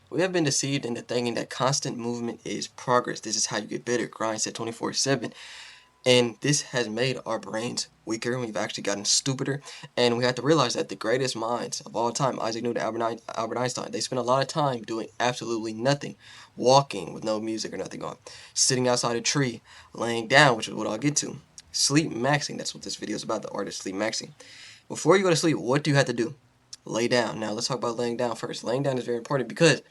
We have been deceived into thinking that constant movement is progress. This is how you get better. Grind set 24/7. And this has made our brains weaker. We've actually gotten stupider. And we have to realize that the greatest minds of all time, Isaac Newton, Albert Einstein, they spent a lot of time doing absolutely nothing. Walking with no music or nothing on. Sitting outside a tree. Laying down, which is what I'll get to. Sleep maxing. That's what this video is about, the art of sleep maxing. Before you go to sleep, what do you have to do? Lay down. Now let's talk about laying down first. Laying down is very important because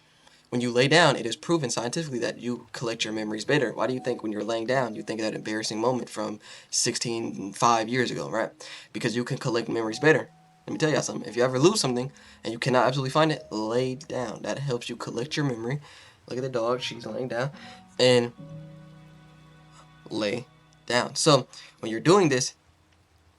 when you lay down, it is proven scientifically that you collect your memories better. Why do you think when you're laying down, you think of that embarrassing moment from 5 years ago, right? Because you can collect memories better. Let me tell you something. If you ever lose something and you cannot absolutely find it, lay down. That helps you collect your memory. Look at the dog. She's laying down. And lay down. So when you're doing this,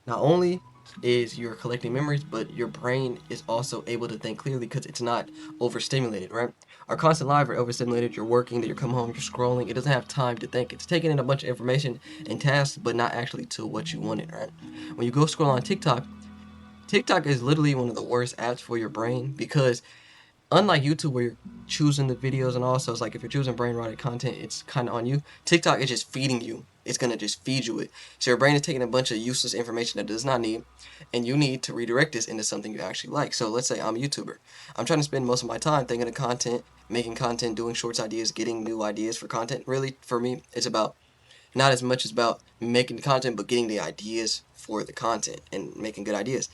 not only is you're collecting memories, but your brain is also able to think clearly because it's not overstimulated, right? Our constant lives are overstimulated. You're working, then you come home, you're scrolling. It doesn't have time to think. It's taking in a bunch of information and tasks, but not actually to what you wanted, right? When you go scroll on TikTok, TikTok is literally one of the worst apps for your brain because unlike YouTube where you're choosing the videos and also it's like if you're choosing brain rotted content, it's kind of on you. TikTok is just feeding you. It's gonna just feed you it. So your brain is taking a bunch of useless information that it does not need, and you need to redirect this into something you actually like. So let's say I'm a YouTuber. I'm trying to spend most of my time thinking of content, making content, doing shorts ideas, getting new ideas for content. Really, for me, it's about not as much as about making the content, but getting the ideas for the content and making good ideas.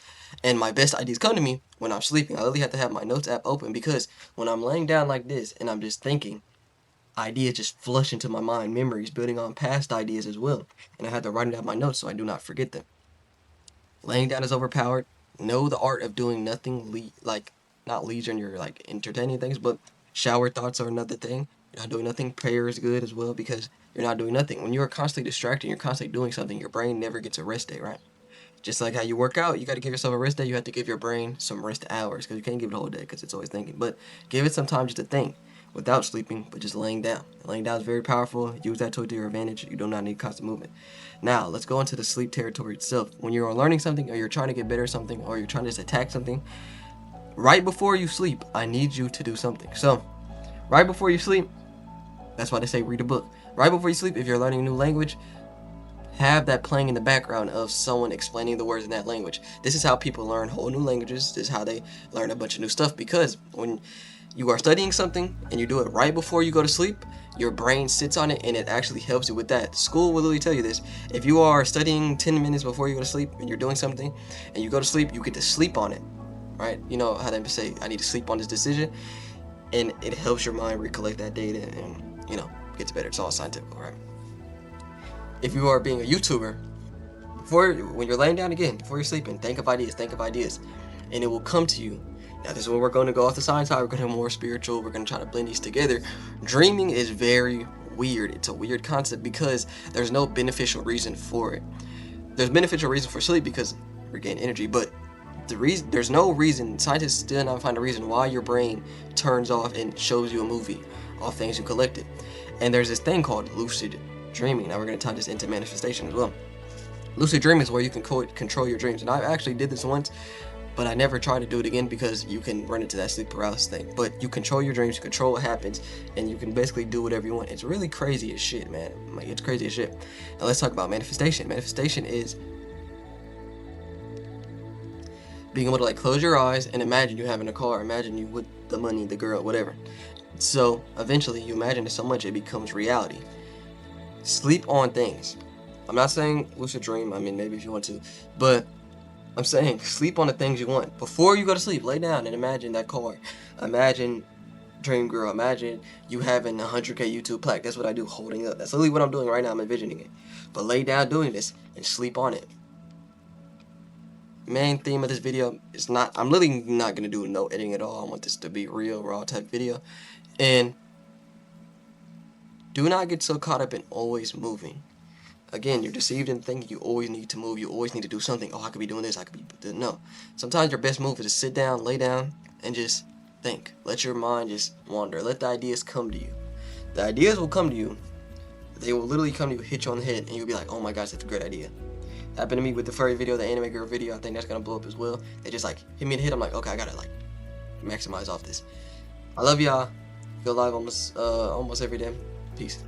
And my best ideas come to me when I'm sleeping. I literally have to have my notes app open because when I'm laying down like this and I'm just thinking, ideas just flush into my mind, memories building on past ideas as well. And I have to write it down my notes so I do not forget them. Laying down is overpowered. Know the art of doing nothing, like not leisure and you're like entertaining things, but shower thoughts are another thing. You're not doing nothing. Prayer is good as well because you're not doing nothing. When you're constantly distracted, you're constantly doing something, your brain never gets a rest day, right? Just like how you work out, you got to give yourself a rest day. You have to give your brain some rest hours because you can't give it a whole day because it's always thinking. But give it some time just to think without sleeping, but just laying down. Laying down is very powerful. Use that tool to your advantage. You do not need constant movement. Now, let's go into the sleep territory itself. When you're learning something or you're trying to get better at something or you're trying to just attack something, right before you sleep, I need you to do something. So, right before you sleep, that's why they say read a book. Right before you sleep, if you're learning a new language, have that playing in the background of someone explaining the words in that language. This is how people learn whole new languages. This is how they learn a bunch of new stuff because when you are studying something and you do it right before you go to sleep, your brain sits on it and it actually helps you with that. School will literally tell you this. If you are studying 10 minutes before you go to sleep and you're doing something and you go to sleep, you get to sleep on it, right? You know how they say, I need to sleep on this decision, and it helps your mind recollect that data and, gets better. It's all scientific, right? If you are being a YouTuber, when you're laying down again, before you're sleeping, think of ideas, and it will come to you. Now, this is where we're going to go off the science side. We're going to have more spiritual. We're going to try to blend these together. Dreaming is very weird. It's a weird concept because there's no beneficial reason for it. There's beneficial reason for sleep because we gain energy, but there's no reason. Scientists still not find a reason why your brain turns off and shows you a movie off things you collected. And there's this thing called lucid dreaming. Now we're going to tie this into manifestation as well. Lucid dreaming is where you can control your dreams. And I actually did this once, but I never tried to do it again because you can run into that sleep paralysis thing. But you control your dreams, you control what happens, and you can basically do whatever you want. It's really crazy as shit, man. Like, it's crazy as shit. Now let's talk about manifestation. Manifestation is being able to like close your eyes and imagine you having a car, imagine you with the money, the girl, whatever. So eventually you imagine it so much it becomes reality. Sleep on things. I'm not saying lucid dream, I mean maybe if you want to, but I'm saying sleep on the things you want. Before you go to sleep, lay down and imagine that car. Imagine dream girl, imagine you having a 100K YouTube plaque. That's what I do, holding up. That's literally what I'm doing right now, I'm envisioning it. But lay down doing this and sleep on it. Main theme of this video is I'm literally not going to do no editing at all. I want this to be real, raw type video. And do not get so caught up in always moving. Again, you're deceived in thinking you always need to move. You always need to do something. Oh, I could be doing this. I could be... No. Sometimes your best move is to sit down, lay down, and just think. Let your mind just wander. Let the ideas come to you. The ideas will come to you. They will literally come to you, hit you on the head, and you'll be like, oh my gosh, that's a great idea. Happened to me with the furry video, the anime girl video. I think that's going to blow up as well. They just like hit me in the head. I'm like, okay, I got to like maximize off this. I love y'all. Go live almost every day. Peace.